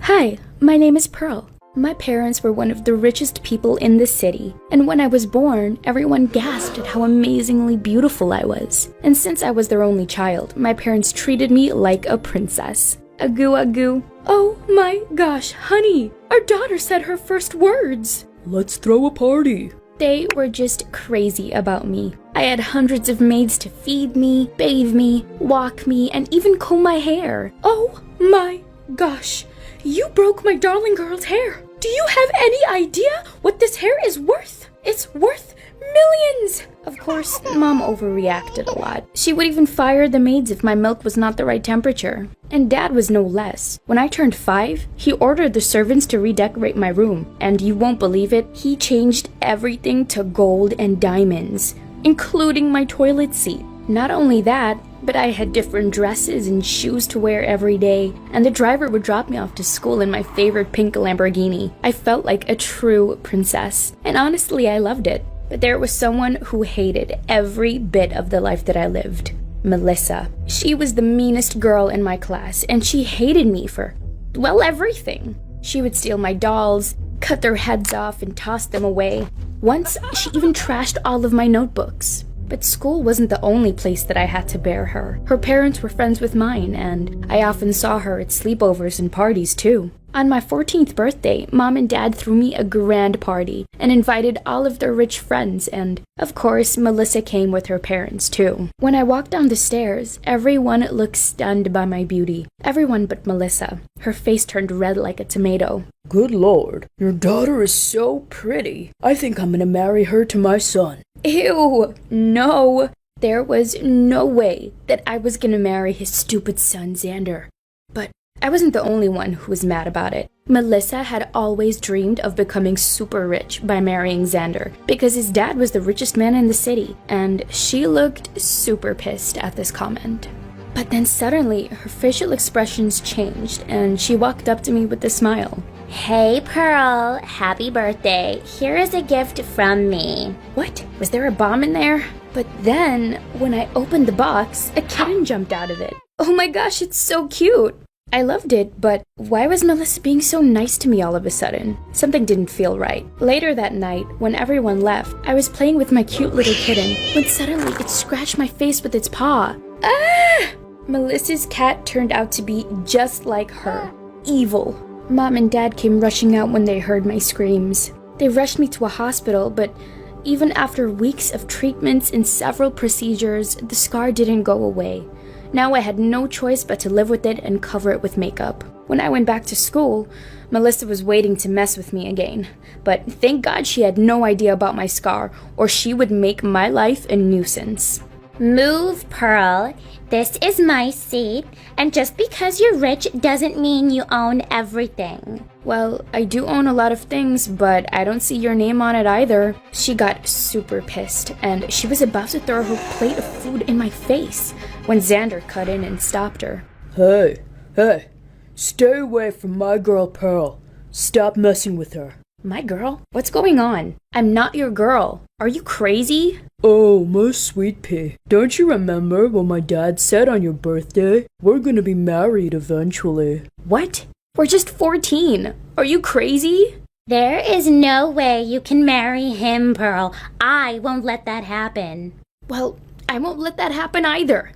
Hi, my name is Pearl. My parents were one of the richest people in the city, and when I was born, everyone gasped at how amazingly beautiful I was. And since I was their only child, my parents treated me like a princess. Agoo agoo. Oh my gosh, honey, our daughter said her first words. Let's throw a party. They were just crazy about me. I had hundreds of maids to feed me, bathe me, walk me, and even comb my hair. Oh my gosh. You broke my darling girl's hair. Do you have any idea what this hair is worth? It's worth millions! Of course, Mom overreacted a lot. She would even fire the maids if my milk was not the right temperature. And Dad was no less. When I turned 5, he ordered the servants to redecorate my room. And you won't believe it, he changed everything to gold and diamonds, including my toilet seat. Not only that, but I had different dresses and shoes to wear every day, and the driver would drop me off to school in my favorite pink Lamborghini. I felt like a true princess, and honestly, I loved it. But there was someone who hated every bit of the life that I lived. Melissa. She was the meanest girl in my class, and she hated me for, well, everything. She would steal my dolls, cut their heads off, and toss them away. Once, she even trashed all of my notebooks. But school wasn't the only place that I had to bear her. Her parents were friends with mine, and I often saw her at sleepovers and parties too. On my 14th birthday, Mom and Dad threw me a grand party and invited all of their rich friends, and of course, Melissa came with her parents too. When I walked down the stairs, everyone looked stunned by my beauty. Everyone but Melissa. Her face turned red like a tomato. Good Lord, your daughter is so pretty. I think I'm gonna marry her to my son. Ew, no. There was no way that I was gonna marry his stupid son, Xander. But I wasn't the only one who was mad about it. Melissa had always dreamed of becoming super rich by marrying Xander because his dad was the richest man in the city, and she looked super pissed at this comment. But then suddenly, her facial expressions changed, and she walked up to me with a smile. Hey Pearl, happy birthday. Here is a gift from me. What? Was there a bomb in there? But then, when I opened the box, a kitten jumped out of it. Oh my gosh, it's so cute! I loved it, but why was Melissa being so nice to me all of a sudden? Something didn't feel right. Later that night, when everyone left, I was playing with my cute little kitten, when suddenly it scratched my face with its paw. Ah! Melissa's cat turned out to be just like her. Evil. Mom and Dad came rushing out when they heard my screams. They rushed me to a hospital, but even after weeks of treatments and several procedures, the scar didn't go away. Now I had no choice but to live with it and cover it with makeup. When I went back to school, Melissa was waiting to mess with me again. But thank God she had no idea about my scar, or she would make my life a nuisance. Move, Pearl. This is my seat, and just because you're rich doesn't mean you own everything. Well, I do own a lot of things, but I don't see your name on it either. She got super pissed, and she was about to throw her plate of food in my face when Xander cut in and stopped her. Hey, stay away from my girl Pearl. Stop messing with her. My girl? What's going on? I'm not your girl. Are you crazy? Oh, my sweet pea. Don't you remember what my dad said on your birthday? We're gonna be married eventually. What? We're just 14. Are you crazy? There is no way you can marry him, Pearl. I won't let that happen. Well, I won't let that happen either.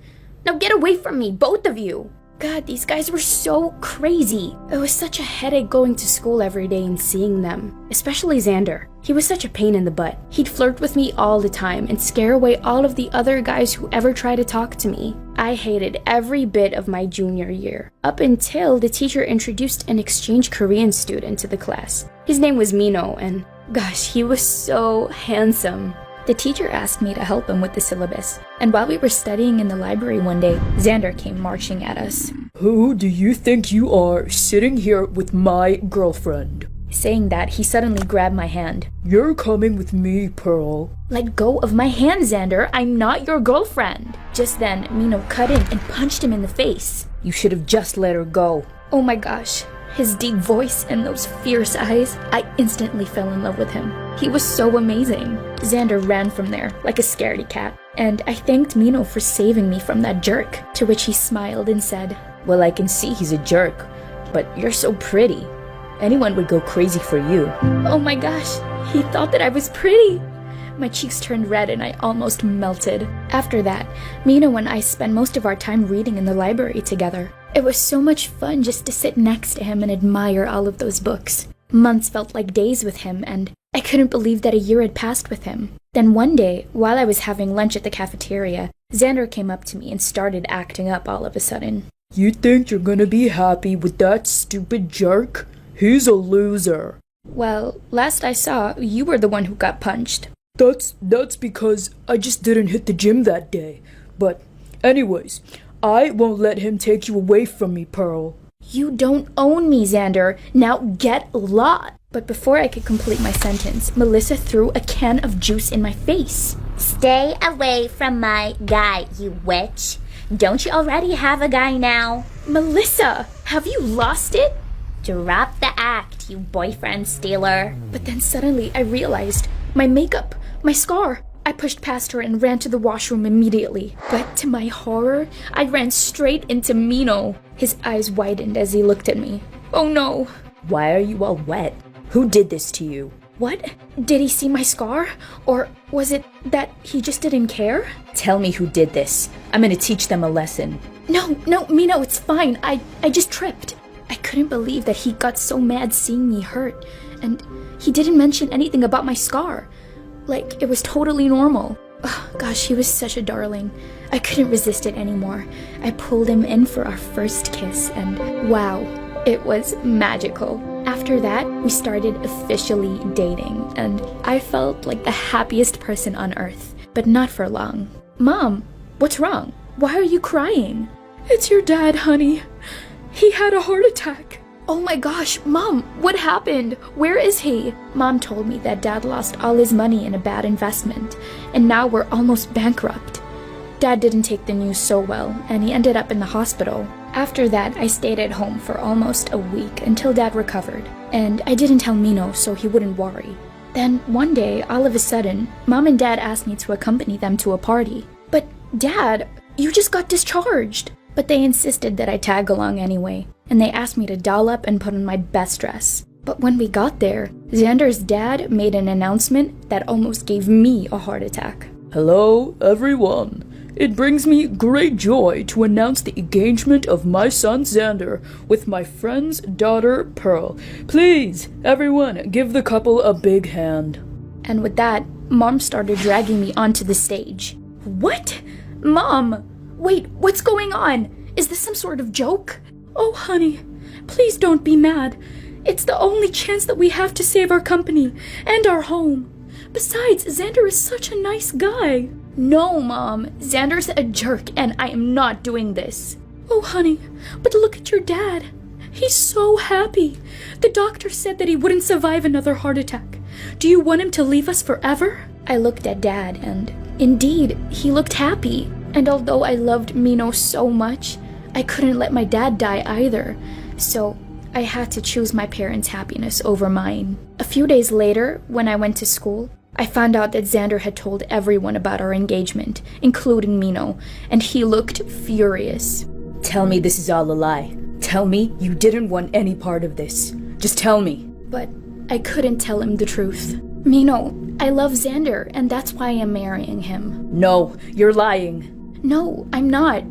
Now get away from me, both of you. God, these guys were so crazy. It was such a headache going to school every day and seeing them. Especially Xander. He was such a pain in the butt. He'd flirt with me all the time and scare away all of the other guys who ever tried to talk to me. I hated every bit of my junior year, up until the teacher introduced an exchange Korean student to the class. His name was Mino, and gosh, he was so handsome. The teacher asked me to help him with the syllabus, and while we were studying in the library one day, Xander came marching at us. Who do you think you are sitting here with my girlfriend? Saying that, he suddenly grabbed my hand. You're coming with me, Pearl. Let go of my hand, Xander. I'm not your girlfriend. Just then, Mino cut in and punched him in the face. You should have just let her go. Oh my gosh. His deep voice and those fierce eyes, I instantly fell in love with him. He was so amazing. Xander ran from there like a scaredy cat, and I thanked Mino for saving me from that jerk, to which he smiled and said, Well, I can see he's a jerk. but you're so pretty. Anyone would go crazy for you. Oh my gosh, he thought that I was pretty. My cheeks turned red and I almost melted. After that, Mino and I spent most of our time reading in the library together. It was so much fun just to sit next to him and admire all of those books. Months felt like days with him, and I couldn't believe that a year had passed with him. Then one day, while I was having lunch at the cafeteria, Xander came up to me and started acting up all of a sudden. You think you're gonna be happy with that stupid jerk? He's a loser. Well, last I saw, you were the one who got punched. That's because I just didn't hit the gym that day. But anyways, I won't let him take you away from me, Pearl. You don't own me, Xander. Now get lost. But before I could complete my sentence, Melissa threw a can of juice in my face. Stay away from my guy, you witch. Don't you already have a guy now? Melissa, have you lost it? Drop the act, you boyfriend stealer. But then suddenly I realized my makeup, my scar. I pushed past her and ran to the washroom immediately. But to my horror, I ran straight into Mino. His eyes widened as he looked at me. Oh no. Why are you all wet? Who did this to you? What? Did he see my scar? Or was it that he just didn't care? Tell me who did this. I'm gonna teach them a lesson. No, Mino, it's fine. I just tripped. I couldn't believe that he got so mad seeing me hurt. And he didn't mention anything about my scar. Like, it was totally normal. Oh, gosh, he was such a darling. I couldn't resist it anymore. I pulled him in for our first kiss, and wow, it was magical. After that, we started officially dating, and I felt like the happiest person on earth. But not for long. Mom, what's wrong? Why are you crying? It's your dad, honey. He had a heart attack. Oh my gosh, Mom, what happened? Where is he? Mom told me that Dad lost all his money in a bad investment, and now we're almost bankrupt. Dad didn't take the news so well, and he ended up in the hospital. After that, I stayed at home for almost a week until Dad recovered, and I didn't tell Mino so he wouldn't worry. Then, one day, all of a sudden, Mom and Dad asked me to accompany them to a party. But, Dad, you just got discharged. But they insisted that I tag along anyway, and they asked me to doll up and put on my best dress. But when we got there, Xander's dad made an announcement that almost gave me a heart attack. Hello, everyone. It brings me great joy to announce the engagement of my son Xander with my friend's daughter Pearl. Please, everyone, give the couple a big hand. And with that, Mom started dragging me onto the stage. What? Mom! Wait, what's going on? Is this some sort of joke? Oh, honey, please don't be mad. It's the only chance that we have to save our company and our home. Besides, Xander is such a nice guy. No, Mom. Xander's a jerk, and I am not doing this. Oh, honey, but look at your dad. He's so happy. The doctor said that he wouldn't survive another heart attack. Do you want him to leave us forever? I looked at Dad, and indeed, he looked happy. And although I loved Mino so much, I couldn't let my dad die either. So I had to choose my parents' happiness over mine. A few days later, when I went to school, I found out that Xander had told everyone about our engagement, including Mino, and he looked furious. Tell me this is all a lie. Tell me you didn't want any part of this. Just tell me. But I couldn't tell him the truth. Mino, I love Xander, and that's why I'm marrying him. No, you're lying. No, I'm not.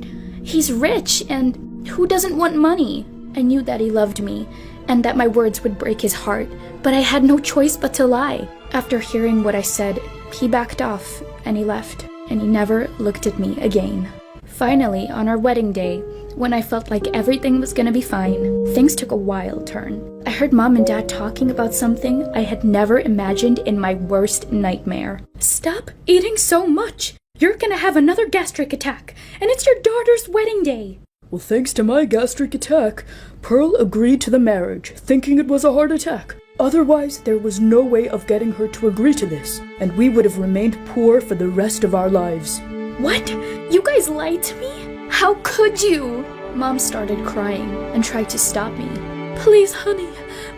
He's rich, and who doesn't want money? I knew that he loved me, and that my words would break his heart, but I had no choice but to lie. After hearing what I said, he backed off, and he left, and he never looked at me again. Finally, on our wedding day, when I felt like everything was gonna be fine, things took a wild turn. I heard Mom and Dad talking about something I had never imagined in my worst nightmare. Stop eating so much! You're gonna have another gastric attack, and it's your daughter's wedding day. Well, thanks to my gastric attack, Pearl agreed to the marriage, thinking it was a heart attack. Otherwise, there was no way of getting her to agree to this, and we would have remained poor for the rest of our lives. What? You guys lied to me? How could you? Mom started crying and tried to stop me. Please, honey,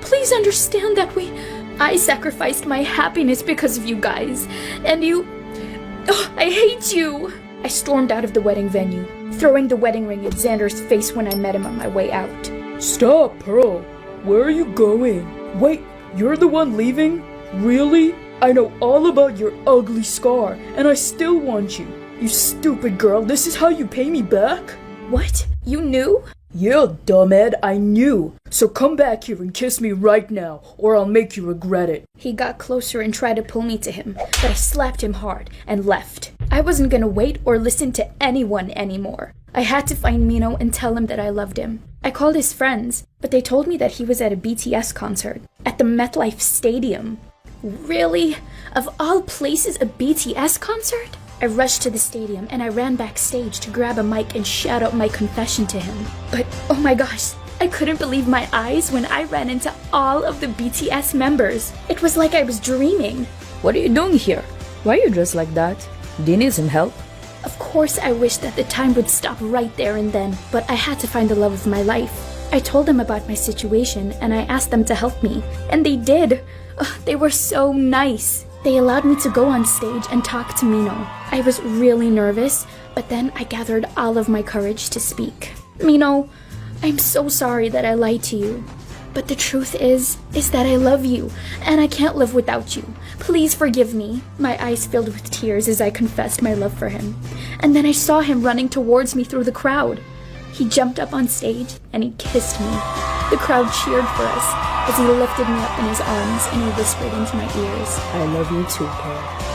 please understand that I sacrificed my happiness because of you guys, and you... Oh, I hate you! I stormed out of the wedding venue, throwing the wedding ring at Xander's face when I met him on my way out. Stop, Pearl. Where are you going? Wait, you're the one leaving? Really? I know all about your ugly scar, and I still want you. You stupid girl, this is how you pay me back? What? You knew? Yeah, dumbhead, I knew. So come back here and kiss me right now, or I'll make you regret it. He got closer and tried to pull me to him, but I slapped him hard and left. I wasn't gonna wait or listen to anyone anymore. I had to find Mino and tell him that I loved him. I called his friends, but they told me that he was at a BTS concert at the MetLife Stadium. Really? Of all places, a BTS concert? I rushed to the stadium and I ran backstage to grab a mic and shout out my confession to him. But oh my gosh, I couldn't believe my eyes when I ran into all of the BTS members. It was like I was dreaming. What are you doing here? Why are you dressed like that? Do you need some help? Of course, I wished that the time would stop right there and then, but I had to find the love of my life. I told them about my situation and I asked them to help me, and they did. Ugh, they were so nice. They allowed me to go on stage and talk to Mino. I was really nervous, but then I gathered all of my courage to speak. Mino, I'm so sorry that I lied to you. But the truth is that I love you, and I can't live without you. Please forgive me. My eyes filled with tears as I confessed my love for him. And then I saw him running towards me through the crowd. He jumped up on stage and he kissed me. The crowd cheered for us as he lifted me up in his arms and he whispered into my ears, I love you too, Pearl.